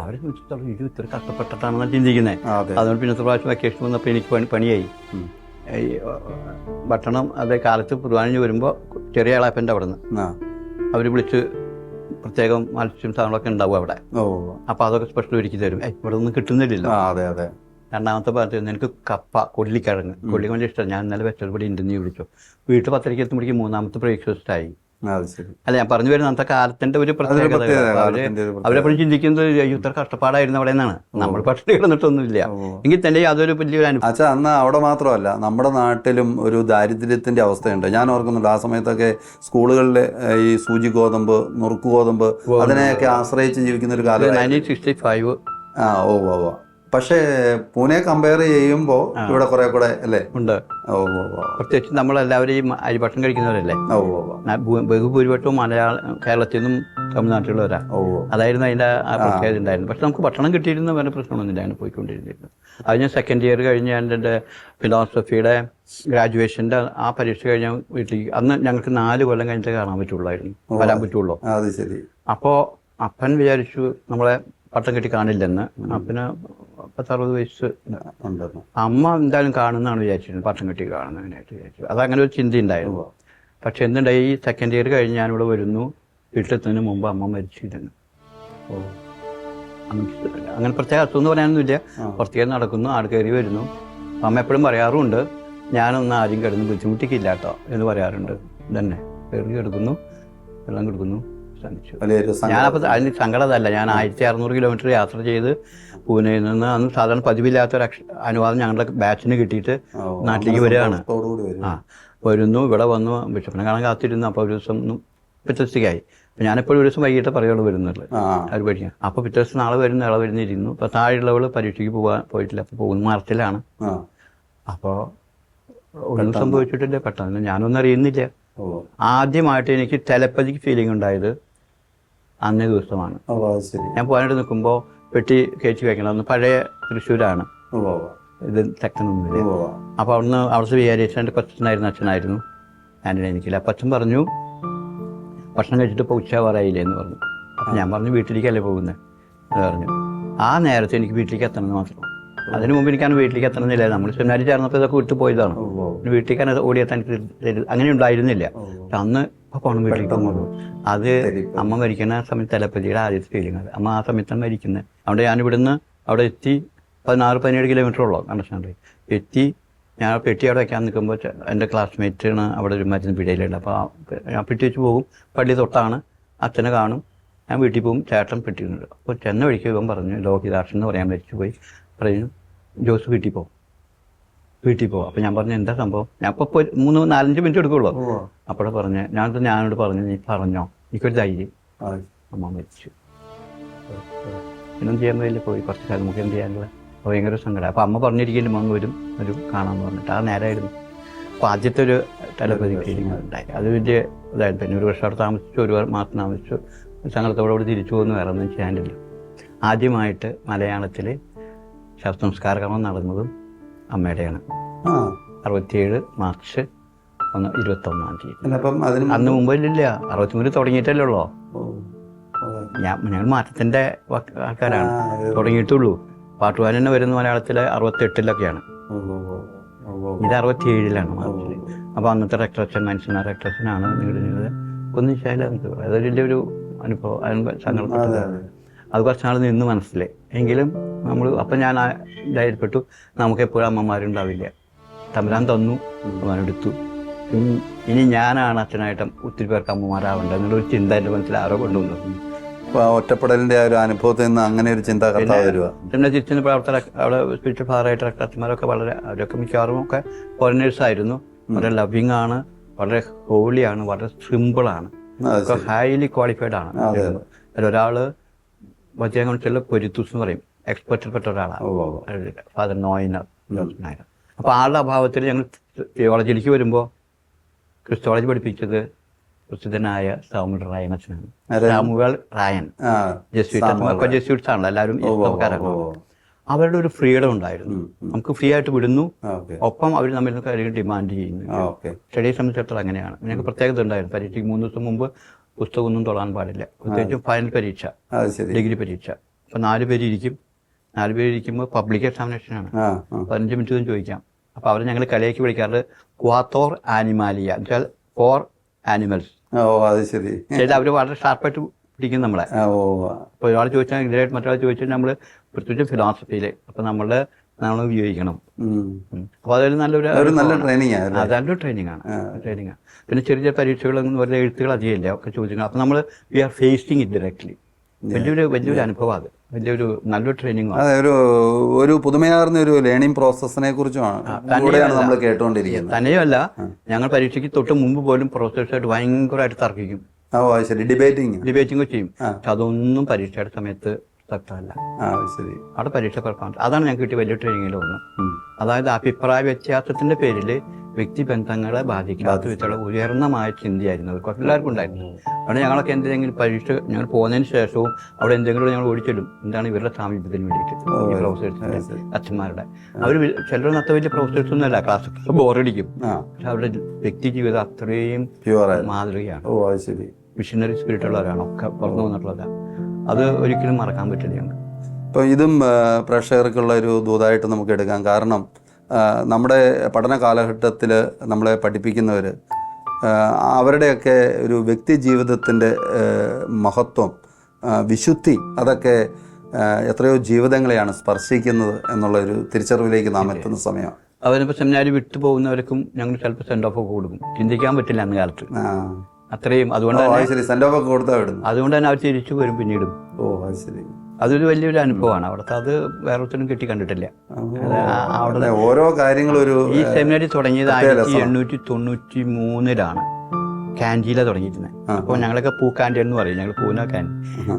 അവരെ ചോദിച്ചിട്ടുള്ളൂ ഇത് ഇത്ര കഷ്ടപ്പെട്ടിട്ടാണെന്ന് ചിന്തിക്കുന്നത്. അതുകൊണ്ട് പിന്നത്തെ പ്രാവശ്യം വെക്കേഷൻ വന്നപ്പോൾ എനിക്ക് പണിയായി. ഭക്ഷണം അതേ കാലത്ത് കുർബാന വരുമ്പോൾ ചെറിയ ആളാപ്പൻ്റെ അവിടെ നിന്ന് അവർ വിളിച്ച് പ്രത്യേകം മത്സ്യം സാധനങ്ങളൊക്കെ ഉണ്ടാവും അവിടെ. അപ്പോൾ അതൊക്കെ സ്പെഷ്യൽ ഒരുക്കി തരും. ഇവിടെ ഒന്നും കിട്ടുന്നില്ലല്ലോ. രണ്ടാമത്തെ ഭാഗത്ത് എനിക്ക് കപ്പ, കൊള്ളിക്കിഴങ്ങ് വലിയ ഇഷ്ടമാണ്. ഞാൻ ഇന്നലെ വെച്ചത് ഇവിടെ ഉണ്ടെന്ന് വിളിച്ചു. വീട്ടിൽ 10:30 എത്തുമ്പോഴേക്കും 3ാമത്തെ ബ്രേക്ക്ഫാസ്റ്റ് ആയി. അല്ല ഞാൻ പറഞ്ഞു വരുന്നത് അന്നത്തെ കാലത്തിന്റെ ഒരു പ്രത്യേകത. അവരെപ്പോഴും ചിന്തിക്കുന്നത് ഇത്ര കഷ്ടപ്പാടായിരുന്നു അവിടെ നിന്നാണ്. നമ്മൾ പട്ടിണി കിടന്നിട്ടൊന്നുമില്ല എങ്കിൽ തന്നെ അതൊരു വലിയൊരു അനുഭവം. അന്ന് അവിടെ മാത്രമല്ല നമ്മുടെ നാട്ടിലും ഒരു ദാരിദ്ര്യത്തിന്റെ അവസ്ഥയുണ്ട്. ഞാൻ ഓർക്കുന്നുണ്ട് ആ സമയത്തൊക്കെ സ്കൂളുകളിൽ ഈ സൂചി ഗോതമ്പ്, നുറുക്ക് ഗോതമ്പ് അതിനെയൊക്കെ ആശ്രയിച്ച് ജീവിക്കുന്ന ഒരു കാലം. 1965. പക്ഷേ പൂനെ കമ്പയർ ചെയ്യുമ്പോൾ ഇവിടെ കുറെ കൂടെ അല്ലേ ഉണ്ട്. പ്രത്യേകിച്ച് നമ്മളെല്ലാവരും ഈ അരിഭക്ഷണം കഴിക്കുന്നവരല്ലേ. ബഹുഭൂരിപക്ഷവും കേരളത്തിൽ നിന്നും തമിഴ്നാട്ടിലുള്ളവരാ. അതായിരുന്നു അതിൻ്റെ ആ പ്രത്യേകത ഉണ്ടായിരുന്നു. പക്ഷെ നമുക്ക് ഭക്ഷണം കിട്ടിയിരുന്ന വേറെ പ്രശ്നമൊന്നുമില്ല, അങ്ങനെ പോയിക്കൊണ്ടിരുന്നിരുന്നു. അത് ഞാൻ സെക്കൻഡ് ഇയർ കഴിഞ്ഞ് എൻ്റെ ഫിലോസഫിയുടെ ഗ്രാജുവേഷൻ്റെ ആ പരീക്ഷ കഴിഞ്ഞാൽ വീട്ടിലേക്ക് അന്ന് ഞങ്ങൾക്ക് 4 കൊല്ലം കഴിഞ്ഞിട്ട് കാണാൻ വരാൻ പറ്റുള്ളൂ. അപ്പോൾ അപ്പൻ വിചാരിച്ചു നമ്മളെ പട്ടം കെട്ടി കാണില്ലെന്ന്. അപ്പന് 60 വയസ്സ്. അമ്മ എന്തായാലും കാണുന്നതാണ് വിചാരിച്ചിരുന്നത്, പട്ടം കെട്ടി കാണുന്നതിനായിട്ട് വിചാരിച്ചു. അതങ്ങനെ ഒരു ചിന്ത ഉണ്ടായിരുന്നു. പക്ഷെ എന്തുണ്ടായി, ഈ സെക്കൻഡ് ഇയർ കഴിഞ്ഞ് ഞാനിവിടെ വരുന്നു. വീട്ടിലെത്തുന്നതിന് മുമ്പ് അമ്മ മരിച്ചിരുന്നു. അങ്ങനെ പ്രത്യേക അസുഖം എന്ന് പറയാനൊന്നുമില്ല. പുറത്തേക്ക് നടക്കുന്നു, ആട് കയറി വരുന്നു. അമ്മ എപ്പോഴും പറയാറുമുണ്ട് ഞാനൊന്നും ആരും കിടന്ന് ബുദ്ധിമുട്ടിക്കില്ല കേട്ടോ എന്ന് പറയാറുണ്ട്. തന്നെ കയറി കിടക്കുന്നു, വെള്ളം കൊടുക്കുന്നു, ഞാനപ്പോൾ അതിന് സങ്കടമല്ല. ഞാൻ 1600 കിലോമീറ്റർ യാത്ര ചെയ്ത് പൂനെയിൽ നിന്ന് അന്ന് സാധാരണ പതിവില്ലാത്തൊരു അനുവാദം ഞങ്ങളുടെ ബാച്ചിന് കിട്ടിയിട്ട് നാട്ടിലേക്ക് വരികയാണ്. വരുന്നു, ഇവിടെ വന്നു, ബിഷപ്പിനെ കാണാൻ കാത്തിരുന്നു. അപ്പോൾ ഒരു ദിവസം വ്യത്യസ്തയായി. അപ്പം ഞാനെപ്പോഴും ഒരു ദിവസം വൈകിട്ട് പറയുള്ളൂ വരുന്നുള്ളൂ അവർ പഠിക്കാൻ. അപ്പോൾ പിറ്റേ ദിവസം നാളെ വരുന്ന ഇള വരുന്നിരുന്നു. അപ്പോൾ താഴെയുള്ളവൾ പരീക്ഷയ്ക്ക് പോയിട്ടില്ല. അപ്പോൾ പോകുന്ന മാർച്ചിലാണ്. അപ്പോൾ ഒന്നും സംഭവിച്ചിട്ടില്ല. പെട്ടെന്ന് ഞാനൊന്നും അറിയുന്നില്ല. ആദ്യമായിട്ട് എനിക്ക് ടെലപ്പതിക്ക് ഫീലിംഗ് ഉണ്ടായത് അന്നേ ദിവസമാണ്. ഞാൻ പോകാനായിട്ട് നിൽക്കുമ്പോൾ പെട്ടി കയറ്റി വെക്കണം. പഴയ തൃശ്ശൂരാണ്, ഇത് തെക്കനൊന്നുമില്ല. അപ്പോൾ അവിടുത്തെ വിചാരിച്ചെൻ്റെ കൊച്ചനായിരുന്നു, അച്ഛനായിരുന്നു. ആൻ്റണി എനിക്കില്ല. അപ്പം അച്ഛൻ പറഞ്ഞു ഭക്ഷണം കഴിച്ചിട്ട് ഇപ്പോൾ ഉച്ചയാവാറായില്ലേ എന്ന് പറഞ്ഞു. അപ്പം ഞാൻ പറഞ്ഞു വീട്ടിലേക്കല്ലേ പോകുന്നത് എന്ന് പറഞ്ഞു. ആ നേരത്തെ എനിക്ക് വീട്ടിലേക്ക് എത്തണമെന്ന് മാത്രം. അതിന് മുമ്പ് എനിക്കാണ് വീട്ടിലേക്ക് എത്തണമെന്നില്ല. നമ്മൾ സെമിനാരി ചേർന്നപ്പോൾ ഇതൊക്കെ വിട്ടു പോയതാണ്. വീട്ടിലേക്കാണ് ഓടിയെത്താൻ അങ്ങനെ ഉണ്ടായിരുന്നില്ല. അന്ന് അപ്പോൾ പോകണം വീട്ടിലേക്ക് പോകുമ്പോൾ. അത് അമ്മ മരിക്കുന്ന സമയത്ത് ടെലപ്പതിയുടെ ആദ്യത്തെ ഫീലിംഗ് അത്. അമ്മ ആ സമയത്താണ് മരിക്കുന്നത്. അതുകൊണ്ട് ഞാനിവിടുന്ന് അവിടെ എത്തി 16-17 കിലോമീറ്ററുള്ളൂ അണ്ടർസ്റ്റാൻഡ്. എത്തി ഞാൻ പെട്ടി അവിടെ വയ്ക്കാൻ നിൽക്കുമ്പോൾ എൻ്റെ ക്ലാസ്മേറ്റാണ് അവിടെ ഒരു മരുന്ന് പിടിയിലുണ്ട്. അപ്പോൾ ഞാൻ പെട്ടി വെച്ച് പോകും. പള്ളി തൊട്ടാണ്. അച്ഛനെ കാണും, ഞാൻ വീട്ടിൽ പോകും. ചേട്ടൻ പെട്ടിയുണ്ട്. അപ്പോൾ ചെന്ന വഴിക്ക് ഇവൻ പറഞ്ഞു ലോഹിതാക്ഷൻ എന്ന് പറയാൻ മരിച്ചു പോയി. പറഞ്ഞു ജോസ് വീട്ടിൽ പോകും. അപ്പോൾ ഞാൻ പറഞ്ഞു എന്താ സംഭവം. ഞാൻ ഇപ്പോൾ 3-4-5 മിനിറ്റ് എടുക്കുള്ളൂ. അപ്പോഴേ പറഞ്ഞ് ഞാനോട് പറഞ്ഞു നീ പറഞ്ഞോ, എനിക്കൊരു ധൈര്യം. അമ്മ മരിച്ചു. ഒന്നും ചെയ്യാൻ കഴിയില്ല. പോയി കുറച്ച് കാലം നമുക്ക് എന്ത് ചെയ്യാനുള്ള ഭയങ്കര സങ്കടം. അപ്പോൾ അമ്മ പറഞ്ഞിരിക്കേണ്ടി മമ്മ വരും കാണാമെന്ന് പറഞ്ഞിട്ട് ആ നേരമായിരുന്നു. അപ്പോൾ ആദ്യത്തെ ഒരു ടെലപ്പതി ഫീലിംഗ് ഉണ്ടായി. അത് വലിയ ഇതായിരുന്നു. പിന്നെ 1 വർഷം അവിടെ താമസിച്ചു, 1 മാസം താമസിച്ചു. സങ്കടത്തോടെ തിരിച്ചു പോകുന്നു, വേറെ ഒന്നും ചെയ്യാനില്ല. ആദ്യമായിട്ട് മലയാളത്തിൽ ശവസംസ്കാര കർമ്മം നടന്നതും അമ്മയുടെയാണ്. 67 മാർച്ച് 21-ാം തീയതി. അന്ന് മുമ്പിലില്ല, 63 തുടങ്ങിയിട്ടല്ലേ ഉള്ളൂ. ഞങ്ങൾ മാറ്റത്തിൻ്റെ ആൾക്കാരാണ്, തുടങ്ങിയിട്ടുള്ളൂ. പാട്ടുകാരൻ തന്നെ വരുന്ന മലയാളത്തിൽ 68-ലൊക്കെയാണ്. ഇത് 67-ലാണ് മാർച്ചിൽ. അപ്പോൾ അന്നത്തെ റെക്ടറച്ഛൻ മനസ്സിലായ റെക്ടറച്ഛനാണ് നീടുന്നത് ഒന്നിച്ചായാലും അതൊരു വലിയൊരു അനുഭവം സങ്കടപ്പെട്ടത്. അത് കുറച്ച് നാൾ നിന്ന് മനസ്സിലായി. എങ്കിലും നമ്മൾ അപ്പം ഞാൻ ധൈര്യപ്പെട്ടു, നമുക്കെപ്പോഴും അമ്മമാരുണ്ടാവില്ല, തമ്പുരാൻ തന്നു, എടുത്തു, ഇനി ഞാനാണ് അച്ഛനായിട്ട് ഒത്തിരി പേർക്ക് അമ്മമാരാവേണ്ടത് എന്നുള്ളൊരു ചിന്ത എൻ്റെ മനസ്സിൽ ആരോ കൊണ്ടുവന്നത്. ഒറ്റപ്പെടലിന്റെ ആ ഒരു അനുഭവത്തിൽ നിന്ന് അങ്ങനെ ഒരു ചിന്ത വരിക. പിന്നെ തിരിച്ചു പ്രവർത്തന അവിടെ സ്പിരിച്വൽ ഫാദറായിട്ട് അച്ഛന്മാരൊക്കെ വളരെ, അവരൊക്കെ മിക്കവാറും ഒക്കെ ഫോറിനേഴ്സ് ആയിരുന്നു. വളരെ ലവിങ് ആണ്, വളരെ ഹോളിയാണ്, വളരെ സിമ്പിളാണ്, ഹൈലി ക്വാളിഫൈഡ് ആണ്. അതിലൊരാള് വചന കൗൺസിലിലെ പൊരിത്തൂസ് എന്ന് പറയും, എക്സ്പെർട്ടിൽപ്പെട്ട ഒരാളാണ് ഫാദർ നോയിനർ. അപ്പോൾ ആളുടെ അഭാവത്തിൽ ഞങ്ങൾ തിയോളജിയിലേക്ക് വരുമ്പോൾ ക്രിസ്തോളജി പഠിപ്പിച്ചത് പ്രസിദ്ധനായ സാമുവൽ റായൻ അച്ഛനാണ്. സാമുവൽ റായൻ ജെസ്യൂട്ട്സ് ആണല്ലോ, എല്ലാവരും ഈസ്തവക്കാരാണ്. അവരുടെ ഒരു ഫ്രീഡം ഉണ്ടായിരുന്നു, നമുക്ക് ഫ്രീ ആയിട്ട് വിടുന്നു, ഒപ്പം അവർ നമ്മിൽ നിന്ന് കാര്യങ്ങൾ ഡിമാൻഡ് ചെയ്യുന്നു. സ്റ്റഡിയെ സംബന്ധിച്ചിടത്തോളം അങ്ങനെയാണ്. ഞങ്ങൾക്ക് പ്രത്യേകത ഉണ്ടായിരുന്നു. പരീക്ഷയ്ക്ക് 3 ദിവസം മുമ്പ് പുസ്തകമൊന്നും തൊടാൻ പാടില്ല, പ്രത്യേകിച്ചും ഫൈനൽ പരീക്ഷ, ഡിഗ്രി പരീക്ഷ. അപ്പോൾ 4 പേര് ഇരിക്കും. 4 പേര് ഇരിക്കുമ്പോൾ പബ്ലിക് എക്സാമിനേഷനാണ്, 15 മിനിറ്റ് ചോദിക്കാം. അപ്പോൾ അവർ ഞങ്ങൾ കളിയാക്കി വിളിക്കാറുള്ളത് ക്വാത്തോർ ആനിമാലിയ, എന്നുവെച്ചാൽ 4 ആനിമൽസ്. ശരി, അവർ വളരെ ഷാർപ്പായിട്ട് പിടിക്കും നമ്മളെ. അപ്പോൾ ഒരാൾ ചോദിച്ചാൽ ഇതിലായിട്ട് മറ്റൊരാൾ ചോദിച്ചാൽ നമ്മൾ പ്രത്യേകിച്ച് ഫിലോസഫിയിൽ അപ്പോൾ നമ്മൾ ഉപയോഗിക്കണം. അപ്പോൾ അതൊരു നല്ലൊരു ട്രെയിനിങ് ആണ്. പിന്നെ ചെറിയ ചെറിയ പരീക്ഷകളൊന്നും വെറുതെ എഴുത്തുകൾ അധികമില്ല, ഒക്കെ ചോദിക്കണം. അപ്പോൾ നമ്മൾ we are facing it directly. വലിയൊരു അനുഭവം, അത് വലിയൊരു നല്ലൊരു ട്രെയിനിങ്. ഒരു പുതുമയാർന്ന ഒരു ലേണിംഗ് പ്രോസസ്സിനെ കുറിച്ചാണ് നമ്മൾ കേട്ടുകൊണ്ടിരിക്കുന്നത്. തന്നെയുമല്ല, ഞങ്ങൾ പരീക്ഷയ്ക്ക് തൊട്ട് മുമ്പ് പോലും പ്രൊഫസേഴ്സായിട്ട് ഭയങ്കരമായിട്ട് തർക്കിക്കും, ഡിബേറ്റിംഗ് ചെയ്യും. പക്ഷെ അതൊന്നും പരീക്ഷയുടെ സമയത്ത് സക്തമല്ല. അവിടെ പരീക്ഷ പെർഫോമൻസ്, അതാണ് ഞങ്ങൾക്ക് കിട്ടിയ വലിയ ട്രെയിനിങ്ങിൽ ഒന്ന്. അതായത് അഭിപ്രായ വ്യത്യാസത്തിന്റെ പേരിൽ വ്യക്തിബന്ധങ്ങളെ ബാധിക്കാത്ത വിധത്തിലുള്ള ഉയർന്നമായ ചിന്തയായിരുന്നു അവർക്ക് എല്ലാവർക്കും ഉണ്ടായിരുന്നു. അവിടെ ഞങ്ങളൊക്കെ എന്തെങ്കിലും പരീക്ഷ ഞങ്ങൾ പോകുന്നതിന് ശേഷവും അവിടെ എന്തെങ്കിലും ഞങ്ങൾ ഓടിച്ചിടും, എന്താണ് ഇവരുടെ സാമീപ്യത്തിന് വേണ്ടിയിട്ട്. ഈ പ്രൊഫസേഴ്സിന്റെ അച്ഛന്മാരുടെ അവർ ചിലർ അത്ര വലിയ പ്രൊഫസേഴ്സ് ഒന്നും അല്ല, ക്ലാസ് ബോറടിക്കും. പക്ഷെ അവരുടെ വ്യക്തി ജീവിതം അത്രയും മാതൃകയാണ്. മിഷനറി സ്പിരിറ്റ് ഉള്ളവരാണ്, ഒക്കെ പുറത്തു വന്നിട്ടുള്ളതാണ്. അത് ഒരിക്കലും മറക്കാൻ പറ്റില്ല ഞങ്ങൾ. ഇപ്പോൾ ഇതും പ്രേക്ഷകർക്കുള്ള ഒരു ദൂതായിട്ട് നമുക്ക് എടുക്കാം. കാരണം നമ്മുടെ പഠന കാലഘട്ടത്തിൽ നമ്മളെ പഠിപ്പിക്കുന്നവർ അവരുടെയൊക്കെ ഒരു വ്യക്തി ജീവിതത്തിൻ്റെ മഹത്വം, വിശുദ്ധി, അതൊക്കെ എത്രയോ ജീവിതങ്ങളെയാണ് സ്പർശിക്കുന്നത് എന്നുള്ളൊരു തിരിച്ചറിവിലേക്ക് നാം എത്തുന്ന സമയമാണ്. അവരിപ്പോൾ സെമിനാരി വിട്ടു പോകുന്നവർക്കും ഞങ്ങൾ ചിലപ്പോൾ സെൻഡ് ഓഫ് ഒക്കെ കൊടുക്കും. ചിന്തിക്കാൻ പറ്റില്ല അന്ന് കാലത്ത് അത്രയും. അതുകൊണ്ട് തന്നെ അവർ തിരിച്ചു വരും പിന്നീടും. അതൊരു വലിയൊരു അനുഭവമാണ് അവിടുത്തെ. അത് വേറെ ഒത്തിനും കിട്ടി കണ്ടിട്ടില്ല. അവിടെ ഓരോ കാര്യങ്ങളും ഈ സെമിനാരി തുടങ്ങിയത് 1893 കാൻഡിയിലാണ് തുടങ്ങിയിരുന്നത്. അപ്പോൾ ഞങ്ങളൊക്കെ പൂക്കാൻഡി എന്ന് പറയും, ഞങ്ങൾ പൂന കാൻഡി.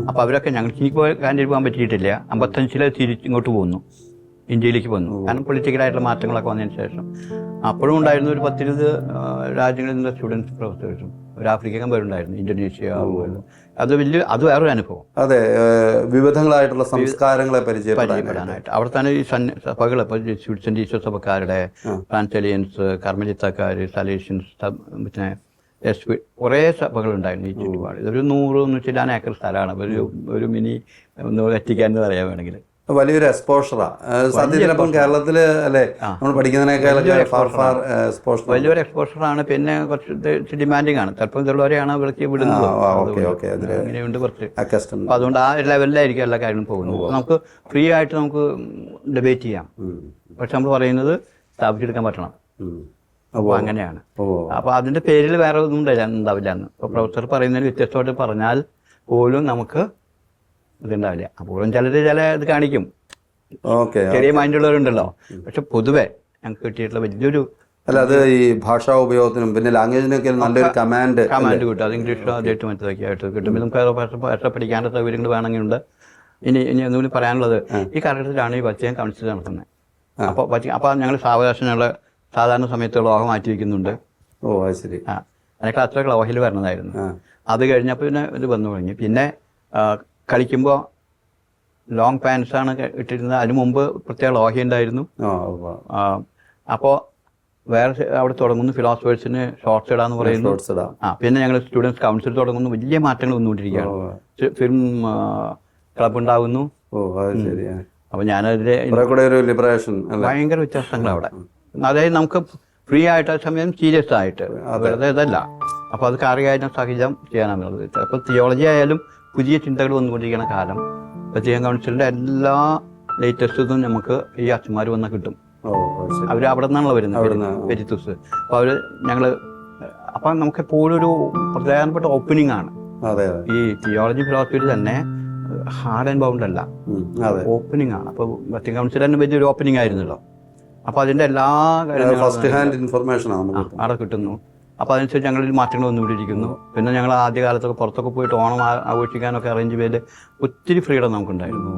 അപ്പോൾ അവരൊക്കെ ഞങ്ങൾക്ക് ഇനിയിപ്പോൾ കാൻഡിയിൽ പോകാൻ പറ്റിയിട്ടില്ല. 55 തിരിച്ചിങ്ങോട്ട് പോകുന്നു, ഇന്ത്യയിലേക്ക് വന്നു. കാരണം പൊളിറ്റിക്കലായിട്ടുള്ള മാറ്റങ്ങളൊക്കെ വന്നതിന് ശേഷം അപ്പോഴും ഉണ്ടായിരുന്നു ഒരു 10-20 രാജ്യങ്ങളിൽ നിന്നുള്ള സ്റ്റുഡൻസ് പ്രൊഫസേഴ്സും. ഒരു ആഫ്രിക്കൻ പേരുണ്ടായിരുന്നു, ഇന്തോനേഷ്യ. അത് വേറൊരു അനുഭവം. അതെ, വിവിധങ്ങളായിട്ടുള്ള സംസ്കാരങ്ങളെ പരിചയപ്പെടാനായിട്ട്. അവിടെ തന്നെ ഈ സഭകൾ, ഇപ്പോൾ ജെസ്യൂട്ട്സിൻ്റെ ഈശോ സഭക്കാരുടെ, ഫ്രാൻസലിയൻസ്, കർമ്മലിത്തക്കാർ, സലേഷ്യൻസ്, പിന്നെ കുറേ സഭകളുണ്ടായിരുന്നു ഈ ചുറ്റുപാട്. ഇതൊരു 100-100 ഏക്കർ സ്ഥലമാണ്. ഒരു മിനി എത്തിക്കാൻ എന്ന് പറയാൻ വേണമെങ്കിൽ വലിയൊരു എക്സ്പോഷറാണ്. സത്യത്തിലപ്പം കേരളത്തില് അല്ലേ നമ്മൾ പഠിക്കുന്നതിനേക്കാളൊക്കെ വലിയൊരു എക്സ്പോഷറാണ്. പിന്നെ കുറച്ച് ഡിമാൻഡിങ് ആണ്. ചിലപ്പോൾ ഇതുള്ളവരെയാണ് ഇവിടേക്ക് വിടുന്നത്. അങ്ങനെയുണ്ട് കുറച്ച്. അപ്പോൾ അതുകൊണ്ട് ആ ലെവലിലായിരിക്കും എല്ലാ കാര്യങ്ങളും പോകുന്നത്. നമുക്ക് ഫ്രീ ആയിട്ട് നമുക്ക് ഡിബേറ്റ് ചെയ്യാം. പക്ഷെ നമ്മൾ പറയുന്നത് സ്ഥാപിച്ചെടുക്കാൻ പറ്റണം. അപ്പോൾ അങ്ങനെയാണ്. അപ്പോൾ അതിൻ്റെ പേരിൽ വേറെ ഒന്നും ഉണ്ടാവില്ല എന്ന്. ഇപ്പോൾ പ്രൊഫസർ പറയുന്നതിന് വ്യത്യസ്തമായിട്ട് പറഞ്ഞാൽ പോലും നമുക്ക് ഇതുണ്ടാവില്ല. അപ്പോഴും ചിലർ ഇത് കാണിക്കും, ചെറിയ മൈൻഡുള്ളവരുണ്ടല്ലോ. പക്ഷെ പൊതുവെ ഞങ്ങൾക്ക് കിട്ടിയിട്ടുള്ള വലിയൊരു അത് ഈ ഭാഷാ ഉപയോഗത്തിനും പിന്നെ ലാംഗ്വേജിനൊക്കെ നല്ലൊരു കമാൻഡ് കിട്ടും. അത് ഇംഗ്ലീഷിലോ അതായിട്ട് മറ്റൊക്കെ ആയിട്ട് കിട്ടും. നമുക്ക് ഭാഷ പഠിക്കാനുള്ള സൗകര്യങ്ങൾ വേണമെങ്കിലുണ്ട്. ഇനി ഒന്നുകൂടി പറയാനുള്ളത്, ഈ കാലഘട്ടത്തിലാണ് ഈ വത്തിക്കാൻ കൗൺസിൽ നടത്തുന്നത്. അപ്പോൾ ഞങ്ങൾ സാവകാശം ഞങ്ങൾ സാധാരണ സമയത്ത് ലോഹ മാറ്റി വയ്ക്കുന്നുണ്ട്. ശരി. അതിനൊക്കെ അത്ര ലോഹയിൽ വരണതായിരുന്നു. അത് കഴിഞ്ഞപ്പോൾ പിന്നെ ഇത് വന്നു തുടങ്ങി. പിന്നെ കളിക്കുമ്പോൾ ലോങ് പാൻസാണ് ഇട്ടിരുന്നത്. അതിന് മുമ്പ് പ്രത്യേക ലോഹ ഉണ്ടായിരുന്നു. അപ്പോൾ വേറെ അവിടെ തുടങ്ങുന്നു ഫിലോസഫേഴ്സിന് ഷോർട്ട്സ് ഇടാന്ന് പറയുന്നു. പിന്നെ ഞങ്ങൾ സ്റ്റുഡൻസ് കൗൺസിൽ തുടങ്ങുന്നു. വലിയ മാറ്റങ്ങൾ വന്നുകൊണ്ടിരിക്കുകയാണ്. ഫിലിം ക്ലബ് ഉണ്ടാകുന്നു. അപ്പോൾ ഞാനതിലെ ഭയങ്കര വ്യത്യാസങ്ങൾ അവിടെ. അതായത് നമുക്ക് ഫ്രീ ആയിട്ട് സമയം സീരിയസ് ആയിട്ട് വെറുതെ ഇതല്ല. അപ്പോൾ അത് കാർഷിക സഹിതം ചെയ്യാനാണുള്ളത്. അപ്പോൾ തിയോളജി ആയാലും പുതിയ ചിന്തകൾ വന്നുകൊണ്ടിരിക്കുന്ന കാലം. വത്തിക്കാൻ കൗൺസിലിൻ്റെ എല്ലാ ലേറ്റസ്റ്റും നമുക്ക് ഈ അച്ഛന്മാർ വന്നാൽ കിട്ടും. അവർ അവിടെ നിന്നാണല്ലോ വരുന്നത്, പെരിത്തൂസ്. അപ്പോൾ അവർ ഞങ്ങൾ അപ്പം നമുക്ക് എപ്പോഴും ഒരു പ്രധാനപ്പെട്ട ഓപ്പണിംഗ് ആണ്. ഈ തിയോളജി ഫിലോസഫിയിൽ തന്നെ ഹാർഡ് ആൻഡ് ബൗണ്ട് അല്ല, ഓപ്പണിംഗ് ആണ്. അപ്പോൾ വത്തിക്കാൻ കൗൺസിൽ തന്നെ വലിയൊരു ഓപ്പണിംഗ് ആയിരുന്നല്ലോ. അപ്പോൾ അതിൻ്റെ എല്ലാ കാര്യങ്ങളും അവിടെ കിട്ടുന്നു. അപ്പോൾ അതനുസരിച്ച് ഞങ്ങളിൽ മാറ്റങ്ങൾ വന്നുകൊണ്ടിരിക്കുന്നു. പിന്നെ ഞങ്ങൾ ആദ്യകാലത്തൊക്കെ പുറത്തൊക്കെ പോയിട്ട് ഓണം ആഘോഷിക്കാനൊക്കെ അറേഞ്ച് ചെയ്ത് ഒത്തിരി ഫ്രീഡം നമുക്കുണ്ടായിരുന്നു.